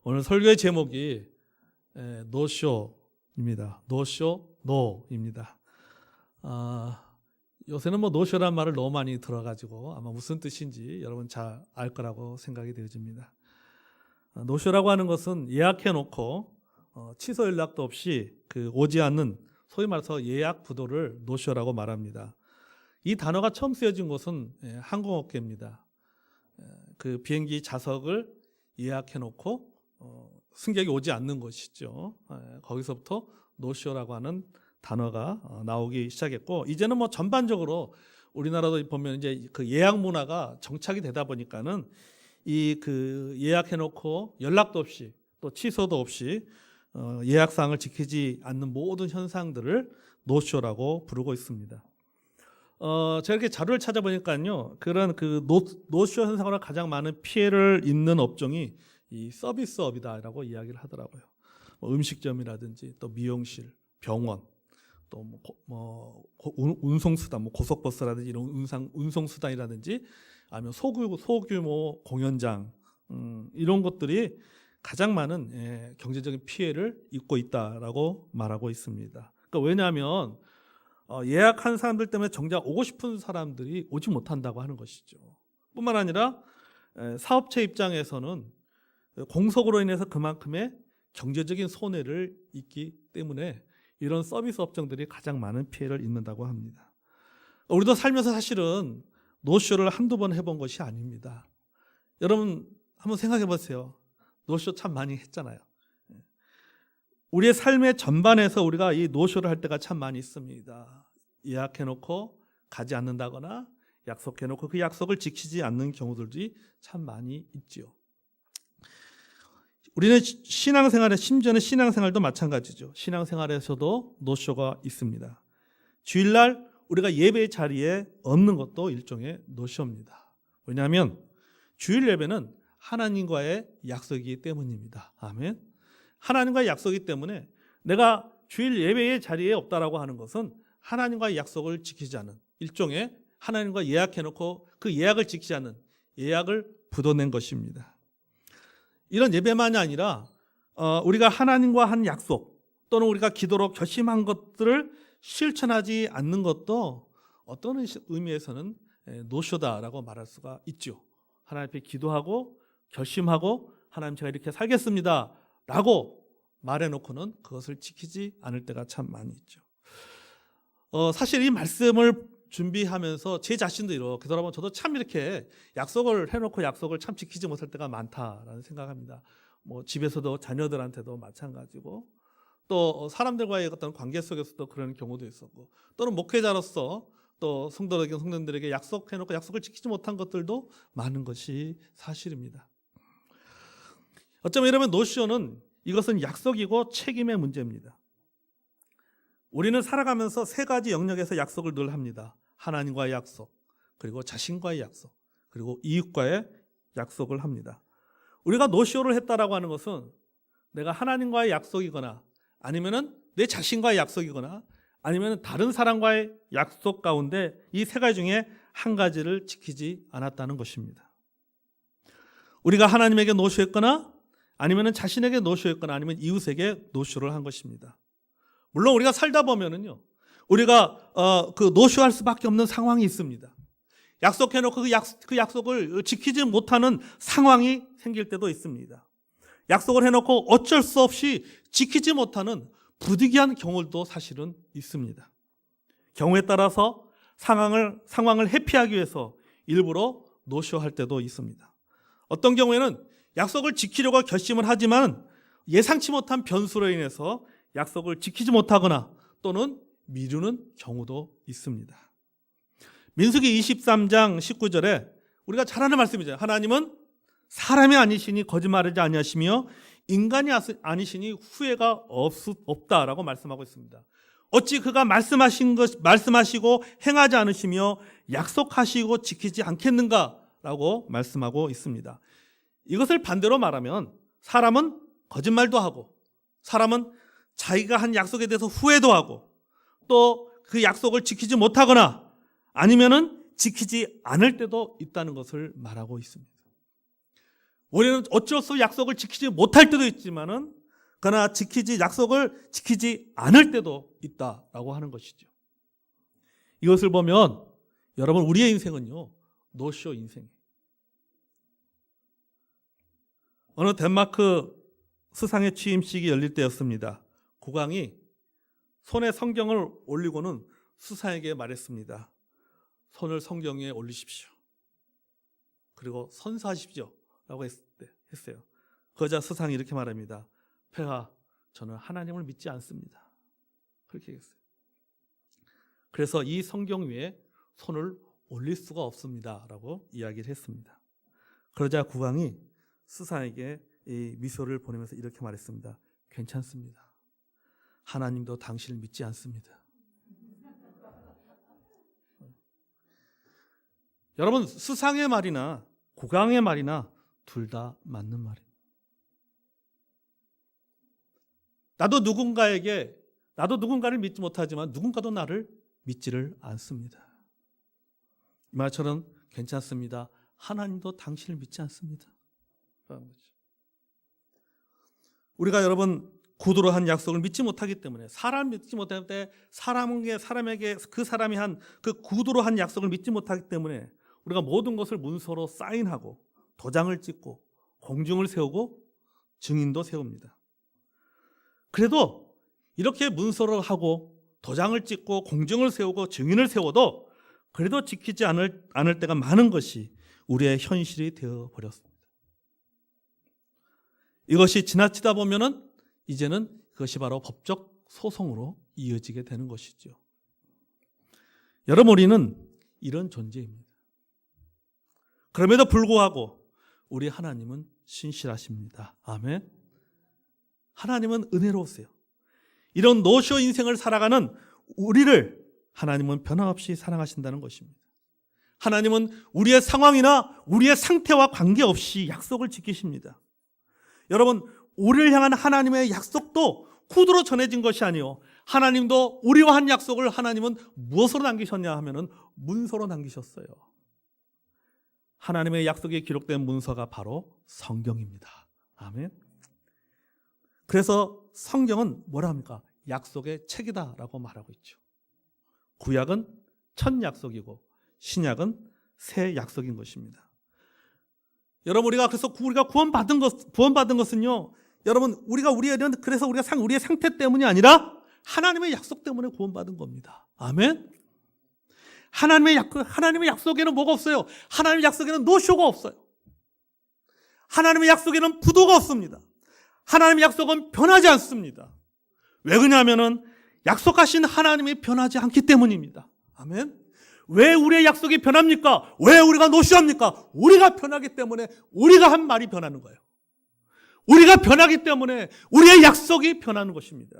오늘 설교의 제목이 노쇼입니다. 노쇼, 노입니다. 요새는 노쇼란 말을 너무 많이 들어가지고 아마 무슨 뜻인지 여러분 잘 알 거라고 생각이 되어집니다. 노쇼라고 하는 것은 예약해놓고 취소 연락도 없이 오지 않는, 소위 말해서 예약 부도를 노쇼라고 말합니다. 이 단어가 처음 쓰여진 곳은 항공업계입니다. 그 비행기 좌석을 예약해놓고 승객이 오지 않는 것이죠. 거기서부터 노쇼라고 하는 단어가 나오기 시작했고, 이제는 전반적으로 우리나라도 보면 이제 그 예약 문화가 정착이 되다 보니까는 이 예약해놓고 연락도 없이 또 취소도 없이 예약 사항을 지키지 않는 모든 현상들을 노쇼라고 부르고 있습니다. 제가 이렇게 자료를 찾아보니까요, 그런 노쇼 현상으로 가장 많은 피해를 입는 업종이 이 서비스업이다라고 이야기를 하더라고요. 음식점이라든지 또 미용실, 병원, 또 운송수단, 고속버스라든지 이런 운송수단이라든지 아니면 소규모 공연장, 이런 것들이 가장 많은 경제적인 피해를 입고 있다라고 말하고 있습니다. 그러니까 왜냐하면 예약한 사람들 때문에 정작 오고 싶은 사람들이 오지 못한다고 하는 것이죠. 뿐만 아니라 사업체 입장에서는 공석으로 인해서 그만큼의 경제적인 손해를 입기 때문에 이런 서비스 업종들이 가장 많은 피해를 입는다고 합니다. 우리도 살면서 사실은 노쇼를 한두 번 해본 것이 아닙니다. 여러분 한번 생각해 보세요. 노쇼 참 많이 했잖아요. 우리의 삶의 전반에서 우리가 이 노쇼를 할 때가 참 많이 있습니다. 예약해놓고 가지 않는다거나 약속해놓고 그 약속을 지키지 않는 경우들이 참 많이 있죠. 우리는 신앙생활에, 심지어는 신앙생활도 마찬가지죠. 신앙생활에서도 노쇼가 있습니다. 주일날 우리가 예배 자리에 없는 것도 일종의 노쇼입니다. 왜냐하면 주일 예배는 하나님과의 약속이기 때문입니다. 아멘. 하나님과의 약속이기 때문에 내가 주일 예배의 자리에 없다라고 하는 것은 하나님과의 약속을 지키지 않은, 일종의 하나님과 예약해놓고 그 예약을 지키지 않는 예약을 부도낸 것입니다. 이런 예배만이 아니라 우리가 하나님과 한 약속 또는 우리가 기도로 결심한 것들을 실천하지 않는 것도 어떤 의미에서는 노쇼다라고 말할 수가 있죠. 하나님 앞에 기도하고 결심하고 하나님 제가 이렇게 살겠습니다 라고 말해놓고는 그것을 지키지 않을 때가 참 많이 있죠. 사실 이 말씀을 준비하면서 제 자신도 이렇게 돌아보면 저도 참 이렇게 약속을 해놓고 약속을 참 지키지 못할 때가 많다라는 생각합니다. 집에서도 자녀들한테도 마찬가지고 또 사람들과의 어떤 관계 속에서도 그런 경우도 있었고, 또는 목회자로서 또 성도들에게 약속해놓고 약속을 지키지 못한 것들도 많은 것이 사실입니다. 어쩌면 이러면 노쇼는 이것은 약속이고 책임의 문제입니다. 우리는 살아가면서 세 가지 영역에서 약속을 늘 합니다. 하나님과의 약속, 그리고 자신과의 약속, 그리고 이웃과의 약속을 합니다. 우리가 노쇼를 했다라고 하는 것은 내가 하나님과의 약속이거나 아니면은 내 자신과의 약속이거나 아니면 다른 사람과의 약속 가운데 이 세 가지 중에 한 가지를 지키지 않았다는 것입니다. 우리가 하나님에게 노쇼했거나 아니면 자신에게 노쇼했거나 아니면 이웃에게 노쇼를 한 것입니다. 물론 우리가 살다 보면은요, 우리가 그 노쇼할 수밖에 없는 상황이 있습니다. 약속해놓고 그 약속을 지키지 못하는 상황이 생길 때도 있습니다. 약속을 해놓고 어쩔 수 없이 지키지 못하는 부득이한 경우도 사실은 있습니다. 경우에 따라서 상황을 회피하기 위해서 일부러 노쇼할 때도 있습니다. 어떤 경우에는 약속을 지키려고 결심을 하지만 예상치 못한 변수로 인해서 약속을 지키지 못하거나 또는 미루는 경우도 있습니다. 민수기 23장 19절에 우리가 잘 아는 말씀이죠. 하나님은 사람이 아니시니 거짓말하지 아니하시며 인간이 아니시니 후회가 없다라고 말씀하고 있습니다. 어찌 그가 말씀하시고 행하지 않으시며 약속하시고 지키지 않겠는가라고 말씀하고 있습니다. 이것을 반대로 말하면 사람은 거짓말도 하고 사람은 자기가 한 약속에 대해서 후회도 하고 또 그 약속을 지키지 못하거나 아니면은 지키지 않을 때도 있다는 것을 말하고 있습니다. 우리는 어쩔 수 없이 약속을 지키지 못할 때도 있지만은 그러나 약속을 지키지 않을 때도 있다라고 하는 것이죠. 이것을 보면 여러분 우리의 인생은요 노쇼 인생이에요. 어느 덴마크 수상의 취임식이 열릴 때였습니다. 국왕이 손에 성경을 올리고는 수상에게 말했습니다. 손을 성경 위에 올리십시오. 그리고 선사하십시오 라고 했어요. 그러자 수상이 이렇게 말합니다. 폐하, 저는 하나님을 믿지 않습니다. 그렇게 했어요. 그래서 이 성경 위에 손을 올릴 수가 없습니다 라고 이야기를 했습니다. 그러자 국왕이 수상에게 이 미소를 보내면서 이렇게 말했습니다. 괜찮습니다. 하나님도 당신을 믿지 않습니다. 여러분 수상의 말이나 국왕의 말이나 둘 다 맞는 말입니다. 나도 누군가를 믿지 못하지만 누군가도 나를 믿지를 않습니다. 이 말처럼 괜찮습니다. 하나님도 당신을 믿지 않습니다. 우리가 여러분 구두로 한 약속을 믿지 못하기 때문에 믿지 못할 때 사람에게 그 사람이 한 그 구두로 한 약속을 믿지 못하기 때문에 우리가 모든 것을 문서로 사인하고 도장을 찍고 공증을 세우고 증인도 세웁니다. 그래도 이렇게 문서를 하고 도장을 찍고 공증을 세우고 증인을 세워도 그래도 지키지 않을 때가 많은 것이 우리의 현실이 되어버렸습니다. 이것이 지나치다 보면은 이제는 그것이 바로 법적 소송으로 이어지게 되는 것이죠. 여러분 우리는 이런 존재입니다. 그럼에도 불구하고 우리 하나님은 신실하십니다. 아멘. 하나님은 은혜로우세요. 이런 노쇼 인생을 살아가는 우리를 하나님은 변함없이 사랑하신다는 것입니다. 하나님은 우리의 상황이나 우리의 상태와 관계없이 약속을 지키십니다. 여러분 우리를 향한 하나님의 약속도 구두로 전해진 것이 아니요 하나님도 우리와 한 약속을 하나님은 무엇으로 남기셨냐 하면은 문서로 남기셨어요. 하나님의 약속이 기록된 문서가 바로 성경입니다. 아멘. 그래서 성경은 뭐라 합니까? 약속의 책이다라고 말하고 있죠. 구약은 첫 약속이고 신약은 새 약속인 것입니다. 여러분 우리가 구원받은 것은요. 여러분 그래서 우리의 상태 때문이 아니라 하나님의 약속 때문에 구원받은 겁니다. 아멘. 하나님의 약속에는 뭐가 없어요? 하나님의 약속에는 노쇼가 없어요. 하나님의 약속에는 부도가 없습니다. 하나님의 약속은 변하지 않습니다. 왜 그러냐면은 약속하신 하나님이 변하지 않기 때문입니다. 아멘. 왜 우리의 약속이 변합니까? 왜 우리가 노쇼합니까? 우리가 변하기 때문에 우리가 한 말이 변하는 거예요. 우리가 변하기 때문에 우리의 약속이 변하는 것입니다.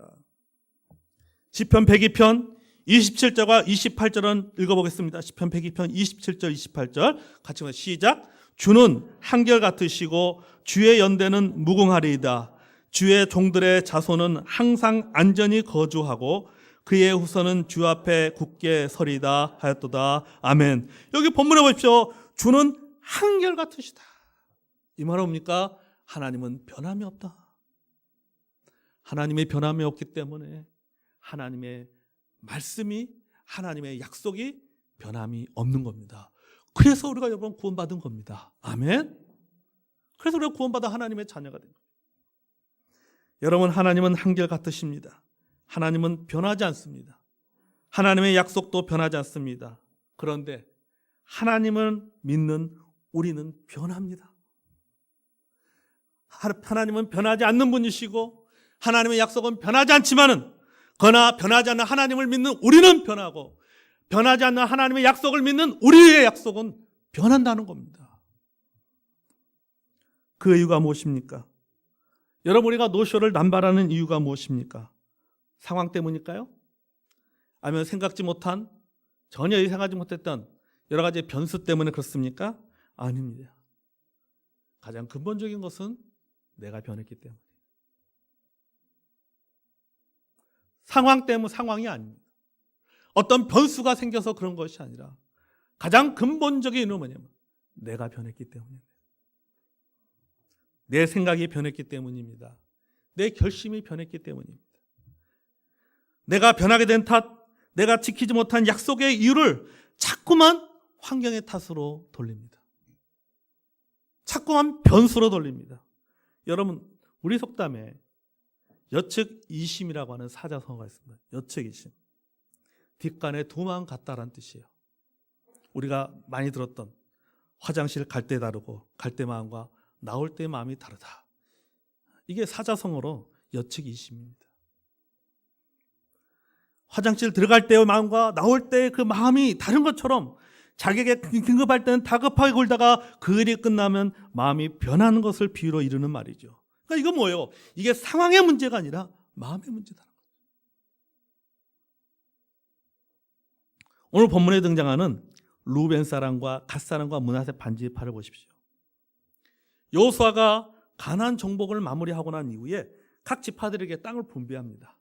시편 102편 27절과 28절은 읽어보겠습니다. 시편 102편 27절 28절 같이 시작. 주는 한결같으시고 주의 연대는 무궁하리이다. 주의 종들의 자손은 항상 안전히 거주하고 그의 후손은 주 앞에 굳게 서리다 하였도다. 아멘. 여기 본문에 보십시오. 주는 한결같으시다. 이 말은 뭡니까? 하나님은 변함이 없다. 하나님의 변함이 없기 때문에 하나님의 말씀이 하나님의 약속이 변함이 없는 겁니다. 그래서 우리가 여러분 구원받은 겁니다. 아멘. 그래서 우리가 구원받아 하나님의 자녀가 된 거예요. 여러분 하나님은 한결같으십니다. 하나님은 변하지 않습니다. 하나님의 약속도 변하지 않습니다. 그런데 하나님을 믿는 우리는 변합니다. 하나님은 변하지 않는 분이시고 하나님의 약속은 변하지 않지만은 그러나 변하지 않는 하나님을 믿는 우리는 변하고 변하지 않는 하나님의 약속을 믿는 우리의 약속은 변한다는 겁니다. 그 이유가 무엇입니까? 여러분 우리가 노쇼를 남발하는 이유가 무엇입니까? 상황 때문일까요? 아니면 전혀 예상하지 못했던 여러 가지 변수 때문에 그렇습니까? 아닙니다. 가장 근본적인 것은 내가 변했기 때문에. 상황이 아닙니다. 어떤 변수가 생겨서 그런 것이 아니라 가장 근본적인 이유는 뭐냐면 내가 변했기 때문입니다. 내 생각이 변했기 때문입니다. 내 결심이 변했기 때문입니다. 내가 변하게 된 탓, 내가 지키지 못한 약속의 이유를 자꾸만 환경의 탓으로 돌립니다. 자꾸만 변수로 돌립니다. 여러분, 우리 속담에 여측이심이라고 하는 사자성어가 있습니다. 여측이심. 뒷간에 두만 같다라는 뜻이에요. 우리가 많이 들었던 화장실 갈 때 다르고 갈 때 마음과 나올 때 마음이 다르다. 이게 사자성어로 여측이심입니다. 화장실 들어갈 때의 마음과 나올 때 그 마음이 다른 것처럼 자기에게 긴급할 때는 다급하게 굴다가 그 일이 끝나면 마음이 변하는 것을 비유로 이루는 말이죠. 그러니까 이건 뭐예요? 이게 상황의 문제가 아니라 마음의 문제다. 오늘 본문에 등장하는 루벤 사람과 갓 사람과 므낫세 반지파를 보십시오. 여호수아가 가나안 정복을 마무리하고 난 이후에 각 지파들에게 땅을 분배합니다.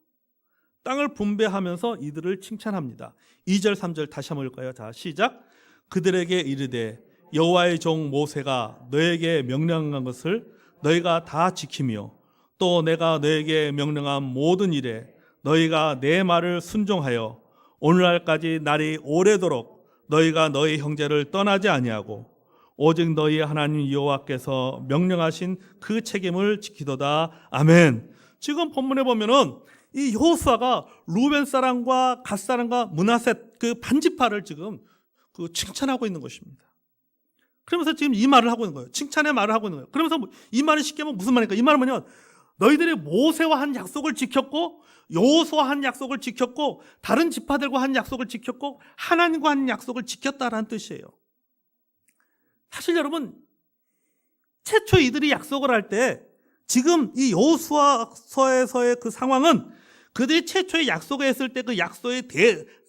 땅을 분배하면서 이들을 칭찬합니다. 2절 3절 다시 한번 읽을까요? 자, 시작. 그들에게 이르되 여호와의 종 모세가 너에게 명령한 것을 너희가 다 지키며 또 내가 너에게 명령한 모든 일에 너희가 내 말을 순종하여 오늘날까지 날이 오래도록 너희가 너희 형제를 떠나지 아니하고 오직 너희 하나님 여호와께서 명령하신 그 책임을 지키도다. 아멘. 지금 본문에 보면은 이 여호수아가 루벤 사람과 갓 사람과 므낫세 그 반지파를 지금 칭찬하고 있는 것입니다. 그러면서 지금 이 말을 하고 있는 거예요. 칭찬의 말을 하고 있는 거예요. 그러면서 이 말을 쉽게 하면 무슨 말입니까? 이 말은 뭐냐면 너희들이 모세와 한 약속을 지켰고 여호수아와 한 약속을 지켰고 다른 지파들과 한 약속을 지켰고 하나님과 한 약속을 지켰다라는 뜻이에요. 사실 여러분, 최초 이들이 약속을 할 때 지금 이 여호수아서에서의 그 상황은 그들이 최초에 약속을 했을 때 그 약속의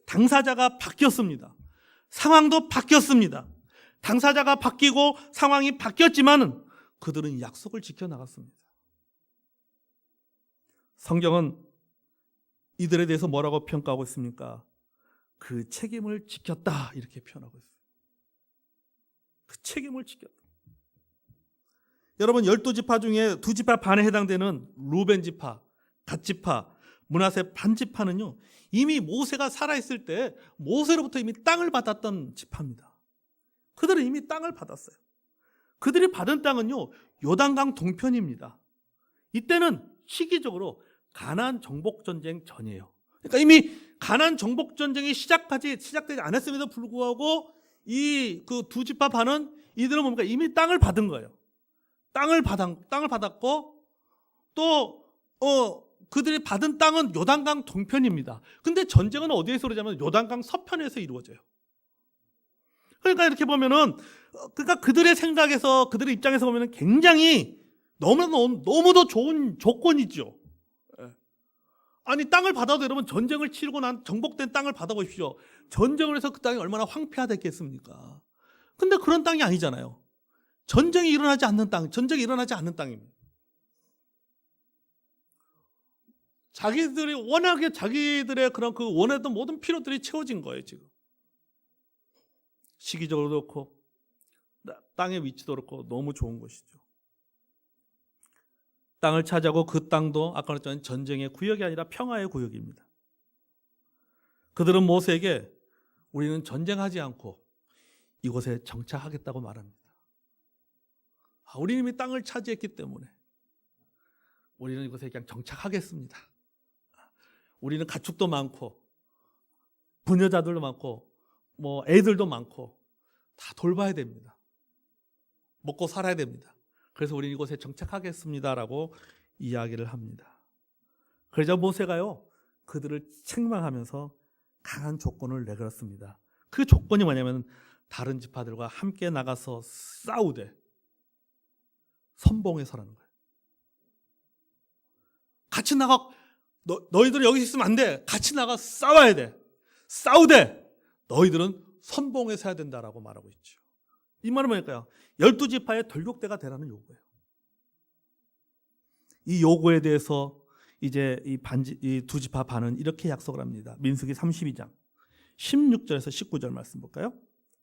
당사자가 바뀌었습니다. 상황도 바뀌었습니다. 당사자가 바뀌고 상황이 바뀌었지만 그들은 약속을 지켜나갔습니다. 성경은 이들에 대해서 뭐라고 평가하고 있습니까? 그 책임을 지켰다 이렇게 표현하고 있어요. 그 책임을 지켰다. 여러분, 12지파 중에 2지파 반에 해당되는 루벤 지파, 갓 지파, 므낫세 반 지파는요, 이미 모세가 살아있을 때 모세로부터 이미 땅을 받았던 지파입니다. 그들은 이미 땅을 받았어요. 그들이 받은 땅은요, 요단강 동편입니다. 이때는 시기적으로 가나안 정복 전쟁 전이에요. 그러니까 이미 가나안 정복 전쟁이 시작되지 않았음에도 불구하고 이 그 2지파 반은 이들은 뭡니까? 이미 땅을 받은 거예요. 땅을 받았고 또 그들이 받은 땅은 요단강 동편입니다. 근데 전쟁은 어디에서 이루어지냐면 요단강 서편에서 이루어져요. 그러니까 이렇게 보면은 그러니까 그들의 생각에서 그들의 입장에서 보면은 굉장히 너무도 좋은 조건이죠. 아니, 땅을 받아도 여러분 전쟁을 치르고 난 정복된 땅을 받아보십시오. 전쟁을 해서 그 땅이 얼마나 황폐화됐겠습니까? 근데 그런 땅이 아니잖아요. 전쟁이 일어나지 않는 땅입니다. 자기들이 워낙에 자기들의 그런 그 원했던 모든 필요들이 채워진 거예요, 지금. 시기적으로도 그렇고 땅의 위치도 그렇고 너무 좋은 것이죠. 땅을 차지하고 그 땅도 아까 말했지만 전쟁의 구역이 아니라 평화의 구역입니다. 그들은 모세에게 우리는 전쟁하지 않고 이곳에 정착하겠다고 말합니다. 우리는 이미 땅을 차지했기 때문에 우리는 이곳에 그냥 정착하겠습니다. 우리는 가축도 많고 부녀자들도 많고 뭐 애들도 많고 다 돌봐야 됩니다. 먹고 살아야 됩니다. 그래서 우리는 이곳에 정착하겠습니다라고 이야기를 합니다. 그러자 모세가요, 그들을 책망하면서 강한 조건을 내걸었습니다. 그 조건이 뭐냐면 다른 지파들과 함께 나가서 싸우되 선봉에서라는 거예요. 같이 나가, 너희들은 여기 있으면 안 돼. 같이 나가 싸워야 돼. 싸우되 너희들은 선봉에서 해야 된다라고 말하고 있죠. 이 말은 뭐일까요? 12지파의 돌격대가 되라는 요구예요. 이 요구에 대해서 이제 이 2지파 반은 이렇게 약속을 합니다. 민수기 32장 16절에서 19절 말씀 볼까요?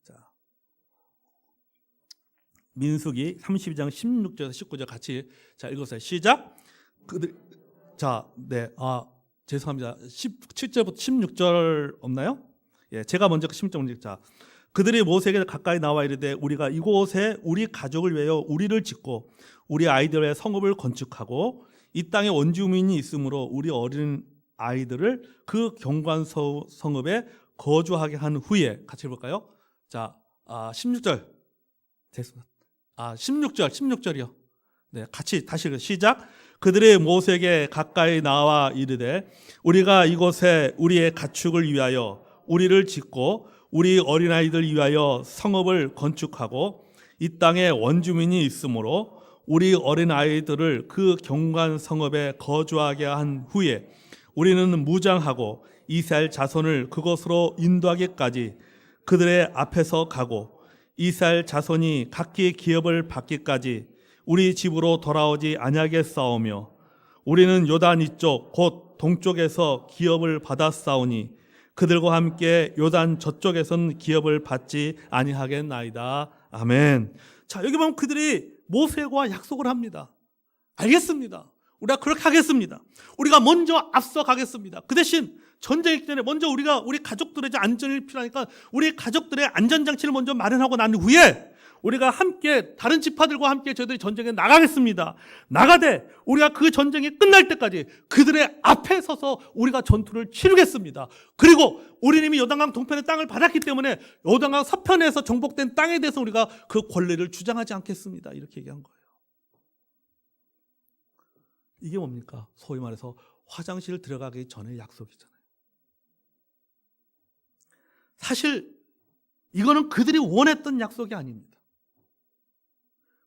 자, 민수기 32장 16절에서 19절 같이 자 읽으세요. 시작. 그들 죄송합니다. 17절부터 16절 없나요? 예, 제가 먼저 16절 자. 그들이 모세에게 가까이 나와 이르되 우리가 이곳에 우리 가족을 위하여 우리를 짓고 우리 아이들의 성읍을 건축하고 이 땅에 원주민이 있으므로 우리 어린 아이들을 그 경관 성읍에 거주하게 한 후에 같이 해볼까요? 자, 16절 됐습니다. 16절이요. 네, 같이 다시 시작. 그들이 모세에게 가까이 나와 이르되 우리가 이곳에 우리의 가축을 위하여 우리를 짓고 우리 어린아이들 위하여 성읍을 건축하고 이 땅에 원주민이 있으므로 우리 어린아이들을 그 경관 성읍에 거주하게 한 후에 우리는 무장하고 이스라엘 자손을 그곳으로 인도하기까지 그들의 앞에서 가고 이스라엘 자손이 각기 기업을 받기까지 우리 집으로 돌아오지 아니하겠사오며 우리는 요단 이쪽 곧 동쪽에서 기업을 받았사오니 그들과 함께 요단 저쪽에선 기업을 받지 아니하겠나이다. 아멘. 자, 여기 보면 그들이 모세와 약속을 합니다. 알겠습니다. 우리가 그렇게 하겠습니다. 우리가 먼저 앞서 가겠습니다. 그 대신 전쟁이기 때문에 먼저 우리 가족들의 안전이 필요하니까 우리 가족들의 안전장치를 먼저 마련하고 난 후에 우리가 함께 다른 지파들과 함께 저희들이 전쟁에 나가겠습니다. 나가되 우리가 그 전쟁이 끝날 때까지 그들의 앞에 서서 우리가 전투를 치르겠습니다. 그리고 우리는 이미 요단강 동편의 땅을 받았기 때문에 요단강 서편에서 정복된 땅에 대해서 우리가 그 권리를 주장하지 않겠습니다. 이렇게 얘기한 거예요. 이게 뭡니까? 소위 말해서 화장실 들어가기 전에 약속이잖아요. 사실 이거는 그들이 원했던 약속이 아닙니다.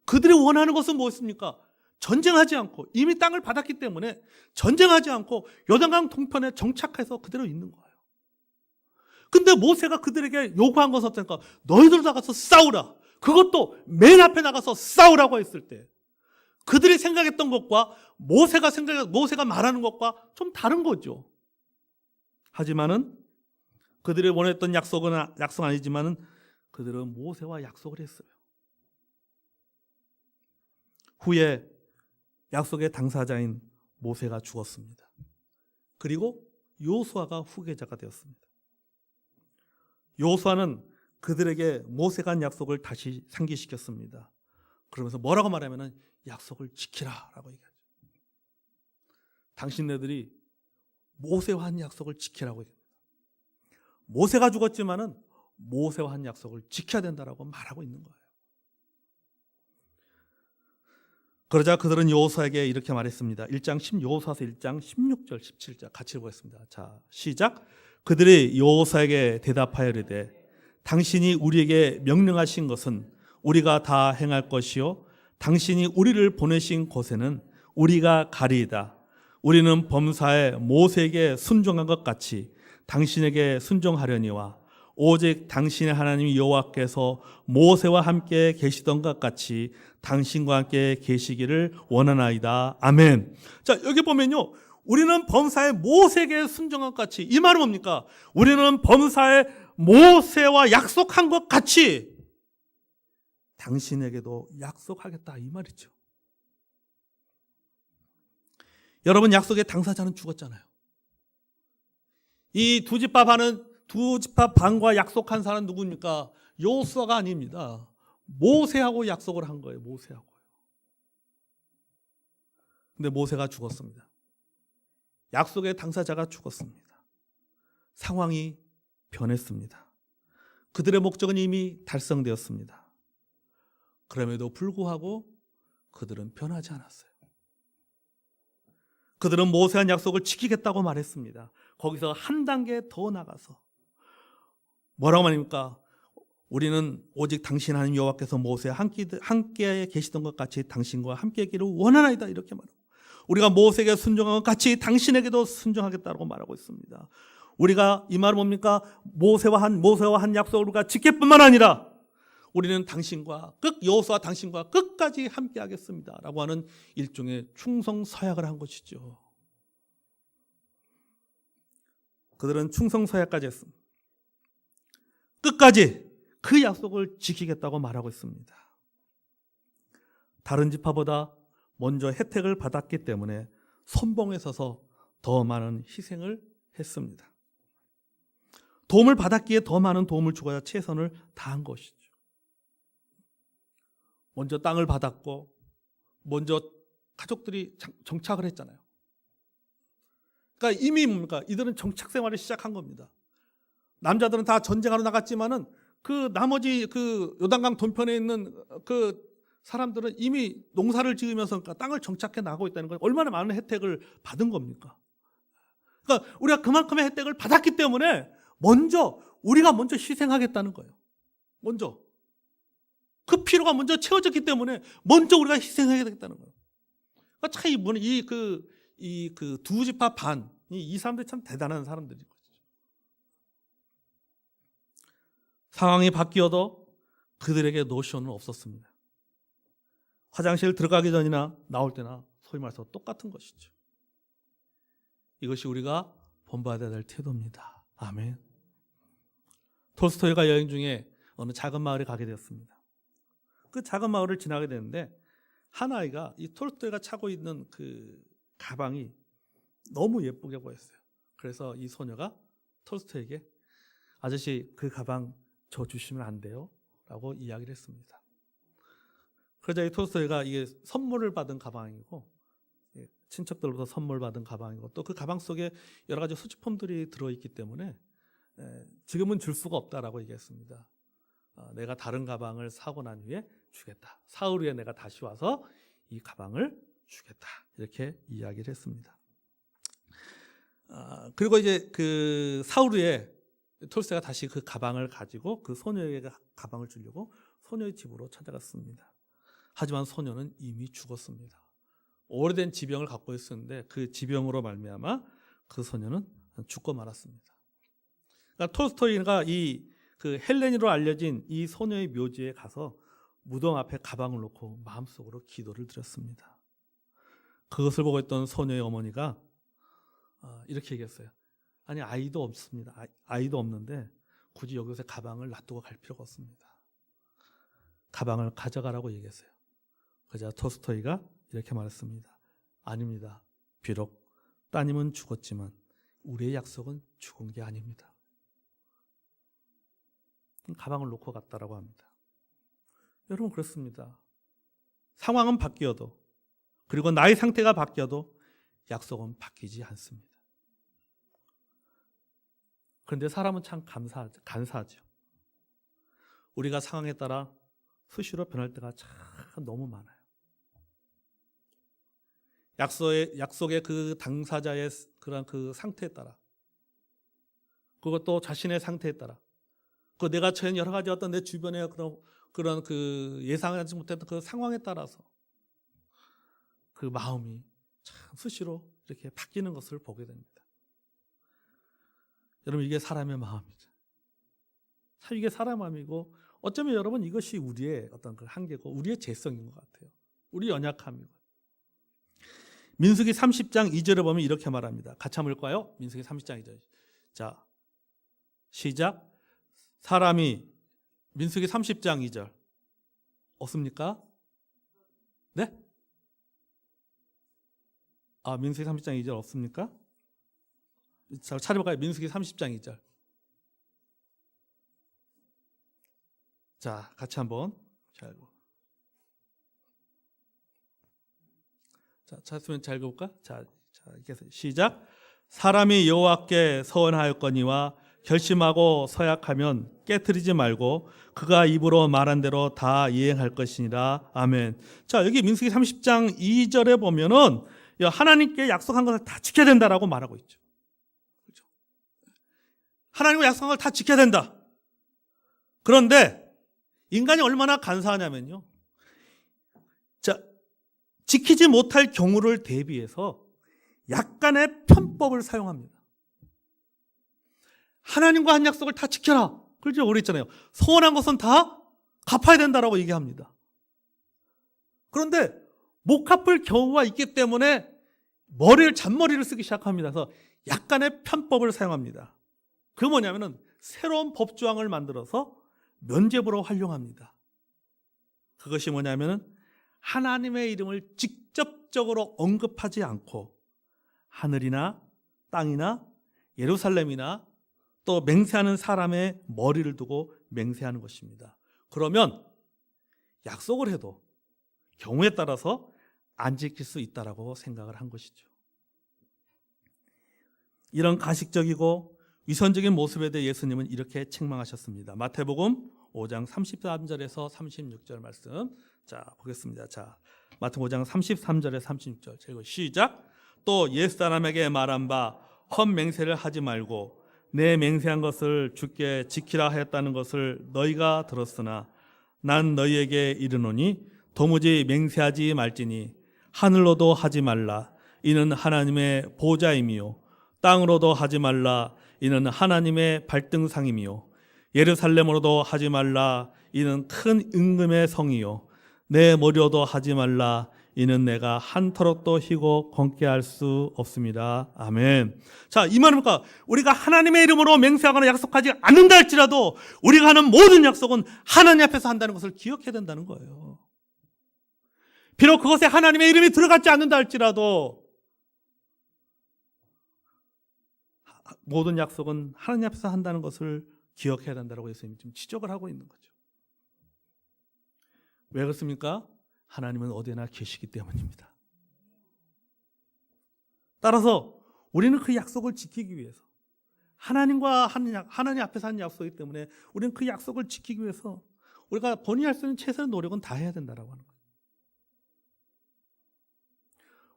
그들이 원하는 것은 무엇입니까? 전쟁하지 않고 이미 땅을 받았기 때문에 전쟁하지 않고 요단강 동편에 정착해서 그대로 있는 거예요. 근데 모세가 그들에게 요구한 것은 어떨까? 너희들 나가서 싸우라. 그것도 맨 앞에 나가서 싸우라고 했을 때 그들이 생각했던 것과 모세가 말하는 것과 좀 다른 거죠. 하지만은 그들이 원했던 약속 아니지만은 그들은 모세와 약속을 했어요. 후에 약속의 당사자인 모세가 죽었습니다. 그리고 여호수아가 후계자가 되었습니다. 여호수아는 그들에게 모세가 한 약속을 다시 상기시켰습니다. 그러면서 뭐라고 말하면은 약속을 지키라라고 얘기하죠. 당신네들이 모세와 한 약속을 지키라고 얘기합니다. 모세가 죽었지만은 모세와 한 약속을 지켜야 된다라고 말하고 있는 거예요. 그러자 그들은 여호수아에게 이렇게 말했습니다. 여호수아서 1장 16절 17절 같이 보겠습니다. 자, 시작. 그들이 여호수아에게 대답하여 이르되 당신이 우리에게 명령하신 것은 우리가 다 행할 것이요 당신이 우리를 보내신 곳에는 우리가 가리이다. 우리는 범사에 모세에게 순종한 것 같이 당신에게 순종하려니와 오직 당신의 하나님 여호와께서 모세와 함께 계시던 것 같이 당신과 함께 계시기를 원하나이다. 아멘. 자, 여기 보면요. 우리는 범사에 모세에게 순종한 것 같이, 이 말은 뭡니까? 우리는 범사에 모세와 약속한 것 같이 당신에게도 약속하겠다, 이 말이죠. 여러분, 약속의 당사자는 죽었잖아요. 이 두 집합 반과 약속한 사람은 누굽니까? 여호수아가 아닙니다. 모세하고 약속을 한 거예요. 모세하고요. 근데 모세가 죽었습니다. 약속의 당사자가 죽었습니다. 상황이 변했습니다. 그들의 목적은 이미 달성되었습니다. 그럼에도 불구하고 그들은 변하지 않았어요. 그들은 모세한 약속을 지키겠다고 말했습니다. 거기서 한 단계 더 나가서 뭐라고 말입니까? 우리는 오직 당신 하나님 여호와께서 모세와 함께 계시던 것 같이 당신과 함께 있기를 원하나이다, 이렇게 말하고, 우리가 모세에게 순종한 것 같이 당신에게도 순종하겠다고 말하고 있습니다. 우리가 이 말은 뭡니까? 모세와 한 약속을 우리가 지킬 뿐만 아니라 우리는 여호수아 당신과 끝까지 함께 하겠습니다라고 하는 일종의 충성 서약을 한 것이죠. 그들은 충성 서약까지 했습니다. 끝까지 그 약속을 지키겠다고 말하고 있습니다. 다른 지파보다 먼저 혜택을 받았기 때문에 선봉에 서서 더 많은 희생을 했습니다. 도움을 받았기에 더 많은 도움을 주고야 최선을 다한 것이죠. 먼저 땅을 받았고 먼저 가족들이 정착을 했잖아요. 그러니까 이미 뭡니까? 이들은 정착 생활을 시작한 겁니다. 남자들은 다 전쟁하러 나갔지만은 그 나머지 그 요단강 동편에 있는 그 사람들은 이미 농사를 지으면서 그러니까 땅을 정착해 나가고 있다는 건 얼마나 많은 혜택을 받은 겁니까? 그러니까 우리가 그만큼의 혜택을 받았기 때문에 우리가 먼저 희생하겠다는 거예요. 먼저 그 필요가 먼저 채워졌기 때문에 먼저 우리가 희생해야 되겠다는 거예요. 그러니까 참 이 두 지파 반, 이 사람들이 참 대단한 사람들인 거죠. 상황이 바뀌어도 그들에게 노션은 없었습니다. 화장실 들어가기 전이나 나올 때나 소위 말해서 똑같은 것이죠. 이것이 우리가 본받아야 될 태도입니다. 아멘. 톨스토이가 여행 중에 어느 작은 마을에 가게 되었습니다. 그 작은 마을을 지나게 되는데 한 아이가 이 톨스토이가 차고 있는 그 가방이 너무 예쁘게 보였어요. 그래서 이 소녀가 톨스토이에게 아저씨 그 가방 저 주시면 안 돼요? 라고 이야기를 했습니다. 그러자 이 톨스토이가 이게 선물을 받은 가방이고 친척들로부터 선물 받은 가방이고 또 그 가방 속에 여러 가지 수집품들이 들어있기 때문에 지금은 줄 수가 없다라고 얘기했습니다. 내가 다른 가방을 사고 난 후에 주겠다. 사흘 후에 내가 다시 와서 이 가방을 주겠다. 이렇게 이야기를 했습니다. 그리고 이제 그 사흘 후에 톨스토이가 다시 그 가방을 가지고 그 소녀에게 가방을 주려고 소녀의 집으로 찾아갔습니다. 하지만 소녀는 이미 죽었습니다. 오래된 지병을 갖고 있었는데 그 지병으로 말미암아 그 소녀는 죽고 말았습니다. 그러니까 톨스토이가 그 헬레니로 알려진 이 소녀의 묘지에 가서 무덤 앞에 가방을 놓고 마음속으로 기도를 드렸습니다. 그것을 보고 있던 소녀의 어머니가 이렇게 얘기했어요. 아니 아이도 없습니다. 아이도 없는데 굳이 여기서 가방을 놔두고 갈 필요가 없습니다. 가방을 가져가라고 얘기했어요. 그러자 톨스토이가 이렇게 말했습니다. 아닙니다. 비록 따님은 죽었지만 우리의 약속은 죽은 게 아닙니다. 가방을 놓고 갔다라고 합니다. 여러분 그렇습니다. 상황은 바뀌어도 그리고 나의 상태가 바뀌어도 약속은 바뀌지 않습니다. 그런데 사람은 참 간사하죠. 우리가 상황에 따라 수시로 변할 때가 참 너무 많아요. 약속의 그 당사자의 그런 그 상태에 따라, 그것도 자신의 상태에 따라, 그 내가 처한 여러 가지 어떤 내 주변의 그런 그 예상하지 못했던 그 상황에 따라서 그 마음이 참 수시로 이렇게 바뀌는 것을 보게 됩니다. 여러분 이게 사람의 마음이죠. 참 이게 사람의 마음이고 어쩌면 여러분 이것이 우리의 어떤 그 한계고 우리의 죄성인 것 같아요. 우리 연약함이고. 민수기 30장 2절에 보면 이렇게 말합니다. 같이 한번 읽을까요? 민수기 30장 2절. 자, 시작. 사람이 민수기 30장 2절 없습니까? 네? 민수기 30장 2절 없습니까? 자, 찾아볼까요? 민수기 30장 2절. 자, 같이 한번 잘 읽어. 자, 찾으면 잘 읽어볼까? 자, 이렇게 시작. 사람이 여호와께 서원하였거니와 결심하고 서약하면 깨트리지 말고 그가 입으로 말한 대로 다 이행할 것이니라. 아멘. 자, 여기 민수기 30장 2절에 보면은 하나님께 약속한 것을 다 지켜야 된다라고 말하고 있죠. 그렇죠? 하나님과 약속한 걸 다 지켜야 된다. 그런데 인간이 얼마나 간사하냐면요. 자, 지키지 못할 경우를 대비해서 약간의 편법을 사용합니다. 하나님과 한 약속을 다 지켜라. 그렇죠? 우리 있잖아요. 서원한 것은 다 갚아야 된다라고 얘기합니다. 그런데 못 갚을 경우가 있기 때문에 잔머리를 쓰기 시작합니다. 그래서 약간의 편법을 사용합니다. 그게 뭐냐면은 새로운 법조항을 만들어서 면죄부로 활용합니다. 그것이 뭐냐면은 하나님의 이름을 직접적으로 언급하지 않고 하늘이나 땅이나 예루살렘이나 또 맹세하는 사람의 머리를 두고 맹세하는 것입니다. 그러면 약속을 해도 경우에 따라서 안 지킬 수 있다라고 생각을 한 것이죠. 이런 가식적이고 위선적인 모습에 대해 예수님은 이렇게 책망하셨습니다. 마태복음 5장 33절에서 36절 말씀. 자, 보겠습니다. 자, 마태복음 5장 33절에서 36절. 제가 시작. 또 옛사람에게 말한 바 헛맹세를 하지 말고 내 맹세한 것을 주께 지키라 하였다는 것을 너희가 들었으나 난 너희에게 이르노니 도무지 맹세하지 말지니 하늘로도 하지 말라 이는 하나님의 보좌임이요 땅으로도 하지 말라 이는 하나님의 발등상임이요 예루살렘으로도 하지 말라 이는 큰 임금의 성이요 내 머리로도 하지 말라 이는 내가 한터럭도 희고 건게 할 수 없습니다. 아멘. 자, 이 말은 뭡니까? 우리가 하나님의 이름으로 맹세하거나 약속하지 않는다 할지라도 우리가 하는 모든 약속은 하나님 앞에서 한다는 것을 기억해야 된다는 거예요. 비록 그것에 하나님의 이름이 들어가지 않는다 할지라도 모든 약속은 하나님 앞에서 한다는 것을 기억해야 된다고 예수님이 지금 지적을 하고 있는 거죠. 왜 그렇습니까? 하나님은 어디나 계시기 때문입니다. 따라서 우리는 그 약속을 지키기 위해서 하나님과 하나님 앞에서 하는 약속이기 때문에 우리는 그 약속을 지키기 위해서 우리가 본인이 할 수 있는 최선의 노력은 다 해야 된다고 하는 거예요.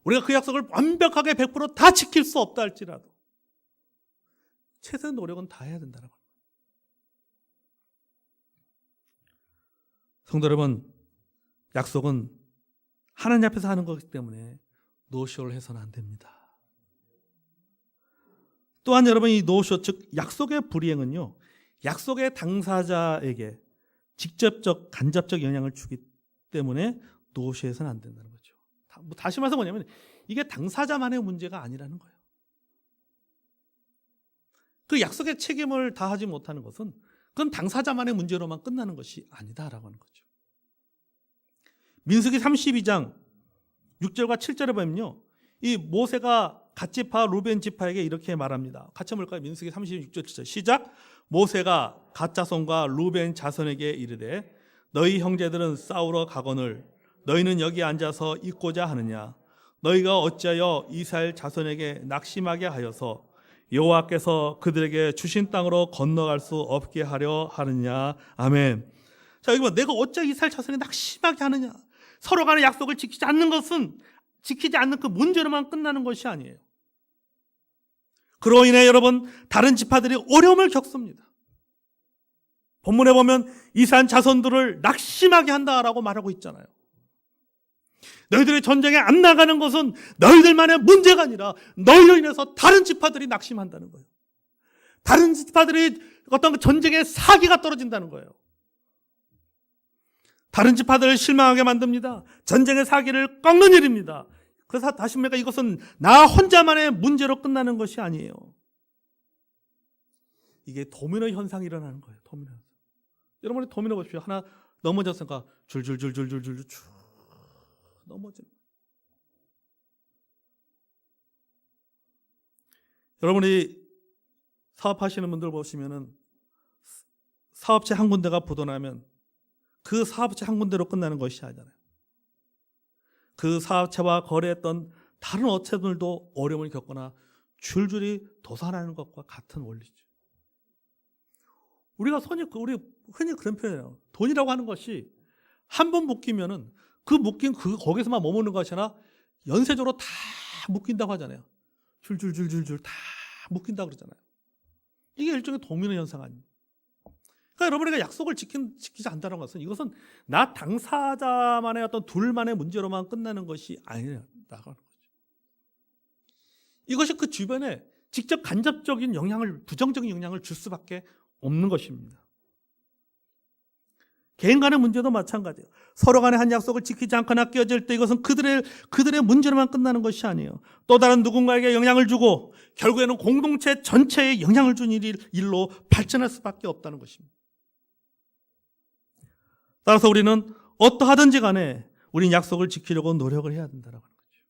우리가 그 약속을 완벽하게 100% 다 지킬 수 없다 할지라도 최선의 노력은 다 해야 된다고 합니다. 성도 여러분, 약속은 하나님 앞에서 하는 거기 때문에 노쇼를 해서는 안 됩니다. 또한 여러분, 이 노쇼, 즉 약속의 불이행은요, 약속의 당사자에게 직접적, 간접적 영향을 주기 때문에 노쇼해서는 안 된다는 거죠. 다시 말해서 뭐냐면 이게 당사자만의 문제가 아니라는 거예요. 그 약속의 책임을 다하지 못하는 것은 그건 당사자만의 문제로만 끝나는 것이 아니다라고 하는 거죠. 민수기 32장 6절과 7절에 보면요, 이 모세가 갓지파 루벤 지파에게 이렇게 말합니다. 같이 볼까요? 민수기 36절 7절 시작. 모세가 갓 자손과 루벤 자손에게 이르되 너희 형제들은 싸우러 가거늘 너희는 여기 앉아서 있고자 하느냐? 너희가 어찌하여 이스라엘 자손에게 낙심하게 하여서 여호와께서 그들에게 주신 땅으로 건너갈 수 없게 하려 하느냐? 아멘. 자, 여기 봐. 내가 어찌하여 이스라엘 자손에게 낙심하게 하느냐? 서로 간의 약속을 지키지 않는 것은 지키지 않는 그 문제로만 끝나는 것이 아니에요. 그로 인해 여러분, 다른 지파들이 어려움을 겪습니다. 본문에 보면 이스라엘 자손들을 낙심하게 한다라고 말하고 있잖아요. 너희들이 전쟁에 안 나가는 것은 너희들만의 문제가 아니라 너희로 인해서 다른 지파들이 낙심한다는 거예요. 다른 지파들이 어떤 전쟁의 사기가 떨어진다는 거예요. 다른 지파들을 실망하게 만듭니다. 전쟁의 사기를 꺾는 일입니다. 그래서 다시 말해 이것은 나 혼자만의 문제로 끝나는 것이 아니에요. 이게 도미노 현상이 일어나는 거예요. 도미노 현상. 여러분이 도미노 보십시오. 하나 넘어졌으니까 줄줄줄줄줄줄 쭉 넘어집니다. 여러분이 사업하시는 분들 보시면은 사업체 한 군데가 부도나면 그 사업체 한 군데로 끝나는 것이 아니잖아요. 그 사업체와 거래했던 다른 업체들도 어려움을 겪거나 줄줄이 도산하는 것과 같은 원리죠. 우리 흔히 그런 표현이에요. 돈이라고 하는 것이 한 번 묶이면은 그 묶인 거기서만 머무는 것이 아니라 연쇄적으로 다 묶인다고 하잖아요. 줄줄줄줄줄 다 묶인다고 그러잖아요. 이게 일종의 도미노 현상 아닙니까? 그러니까 여러분이 약속을 지키지 않는다는 것은 이것은 나 당사자만의 어떤 둘만의 문제로만 끝나는 것이 아니라고 하는 거죠. 이것이 그 주변에 직접 간접적인 영향을, 부정적인 영향을 줄 수밖에 없는 것입니다. 개인 간의 문제도 마찬가지예요. 서로 간의 한 약속을 지키지 않거나 깨어질 때 이것은 그들의 문제로만 끝나는 것이 아니에요. 또 다른 누군가에게 영향을 주고 결국에는 공동체 전체에 영향을 준 일로 발전할 수밖에 없다는 것입니다. 따라서 우리는 어떠하든지 간에 우린 약속을 지키려고 노력을 해야 된다라고 하는 거죠.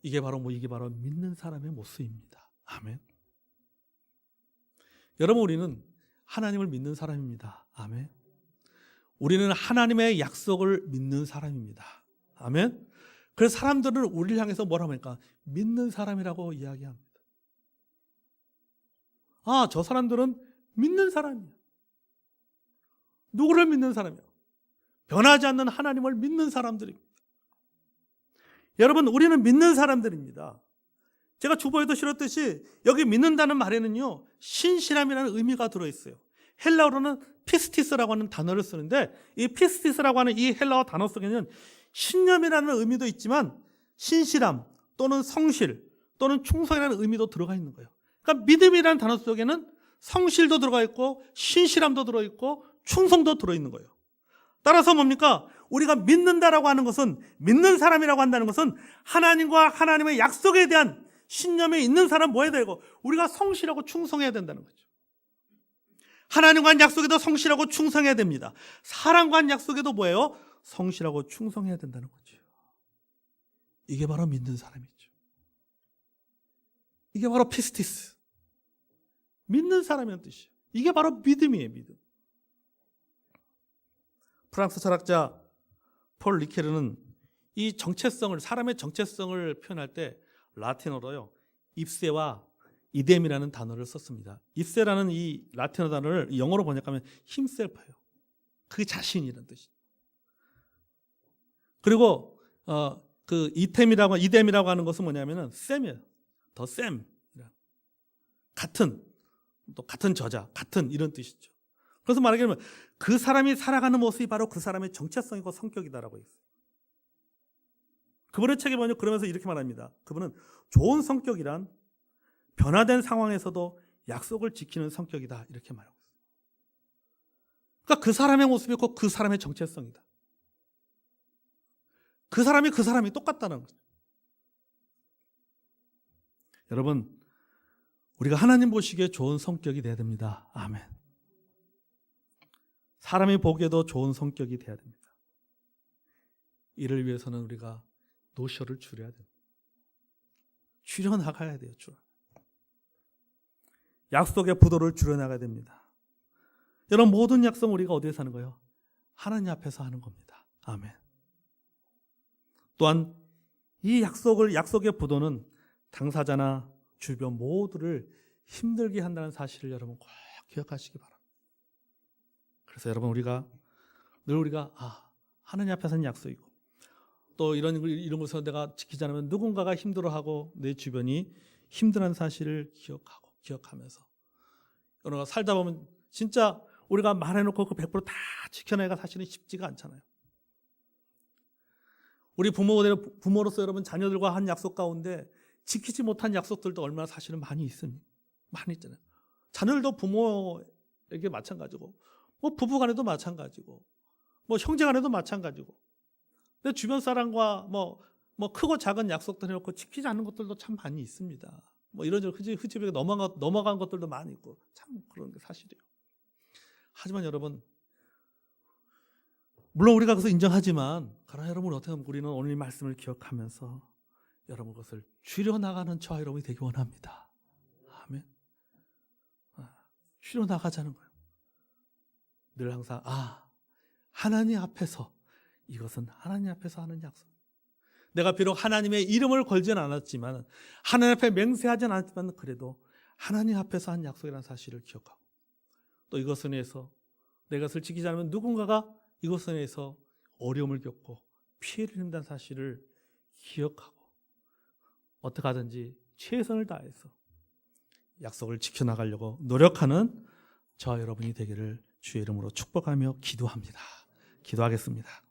이게 바로 믿는 사람의 모습입니다. 아멘. 여러분, 우리는 하나님을 믿는 사람입니다. 아멘. 우리는 하나님의 약속을 믿는 사람입니다. 아멘. 그래서 사람들은 우리를 향해서 뭐라고 합니까? 믿는 사람이라고 이야기합니다. 아, 저 사람들은 믿는 사람이야. 누구를 믿는 사람이야? 변하지 않는 하나님을 믿는 사람들입니다. 여러분, 우리는 믿는 사람들입니다. 제가 주보에도 실었듯이 여기 믿는다는 말에는요, 신실함이라는 의미가 들어있어요. 헬라어로는 피스티스라고 하는 단어를 쓰는데, 이 피스티스라고 하는 이 헬라어 단어 속에는 신념이라는 의미도 있지만 신실함 또는 성실 또는 충성이라는 의미도 들어가 있는 거예요. 그러니까 믿음이라는 단어 속에는 성실도 들어가 있고 신실함도 들어있고 충성도 들어있는 거예요. 따라서 뭡니까? 우리가 믿는다라고 하는 것은, 믿는 사람이라고 한다는 것은 하나님과 하나님의 약속에 대한 신념이 있는 사람 뭐해야 되고, 우리가 성실하고 충성해야 된다는 거죠. 하나님과 한 약속에도 성실하고 충성해야 됩니다. 사람과 한 약속에도 뭐예요? 성실하고 충성해야 된다는 거죠. 이게 바로 믿는 사람이죠. 이게 바로 피스티스, 믿는 사람이라는 뜻이에요. 이게 바로 믿음이에요. 믿음. 프랑스 철학자 폴 리케르는 이 정체성을, 사람의 정체성을 표현할 때 라틴어로요, 입세와 이뎀이라는 단어를 썼습니다. 입세라는 이 라틴어 단어를 영어로 번역하면 힘셀프예요. 그게 자신이라는 뜻이에요. 그리고 그 이뎀이라고 하는 것은 뭐냐면은 셈이에요. 더 셈, 같은, 또 같은 저자, 같은 이런 뜻이죠. 그래서 말하자면 그 사람이 살아가는 모습이 바로 그 사람의 정체성이고 성격이다라고 했어요. 그분의 책에 보면 그러면서 이렇게 말합니다. 그분은 좋은 성격이란 변화된 상황에서도 약속을 지키는 성격이다, 이렇게 말하고 있어요. 그러니까 그 사람의 모습이 곧 그 사람의 정체성이다. 그 사람이 똑같다는 거죠. 여러분, 우리가 하나님 보시기에 좋은 성격이 돼야 됩니다. 아멘. 사람이 보기에도 좋은 성격이 돼야 됩니다. 이를 위해서는 우리가 노쇼를 줄여야 됩니다. 줄여나가야 돼요. 약속의 부도를 줄여나가야 됩니다. 여러분, 모든 약속은 우리가 어디에서 하는 거예요? 하나님 앞에서 하는 겁니다. 아멘. 또한 이 약속의 부도는 당사자나 주변 모두를 힘들게 한다는 사실을 여러분 꼭 기억하시기 바랍니다. 그래서 여러분, 우리가 하나님 앞에서 하는 약속이고, 또 이런 것을 내가 지키지 않으면 누군가가 힘들어하고 내 주변이 힘들어하는 사실을 기억하면서 여러분가 살다 보면 진짜 우리가 말해놓고 그 100% 다 지켜내기가 사실은 쉽지가 않잖아요. 우리 부모로서 여러분 자녀들과 한 약속 가운데 지키지 못한 약속들도 얼마나 사실은 많이 있습니다. 많이 있잖아요. 자녀들도 부모에게 마찬가지고, 뭐 부부간에도 마찬가지고, 뭐 형제간에도 마찬가지고, 내 주변 사람과 뭐 크고 작은 약속들 해놓고 지키지 않는 것들도 참 많이 있습니다. 뭐 이런저런 흐지부지 넘어간 것들도 많이 있고, 참 그런 게 사실이에요. 하지만 여러분, 물론 우리가 그것을 인정하지만, 그러나 여러분, 어떻게 하면 우리는 오늘 이 말씀을 기억하면서 여러분 그것을 줄여나가는 저와 여러분이 되기 원합니다. 아멘. 줄여나가자는 거예요. 늘 항상 하나님 앞에서, 이것은 하나님 앞에서 하는 약속. 내가 비록 하나님의 이름을 걸지는 않았지만, 하나님 앞에 맹세하지는 않았지만, 그래도 하나님 앞에서 한 약속이라는 사실을 기억하고, 또 이것에 대해서 내가 그것을 지키지 않으면 누군가가 이것에 대해서 어려움을 겪고 피해를 입는다는 사실을 기억하고, 어떻게 하든지 최선을 다해서 약속을 지켜나가려고 노력하는 저와 여러분이 되기를 주의 이름으로 축복하며 기도합니다. 기도하겠습니다.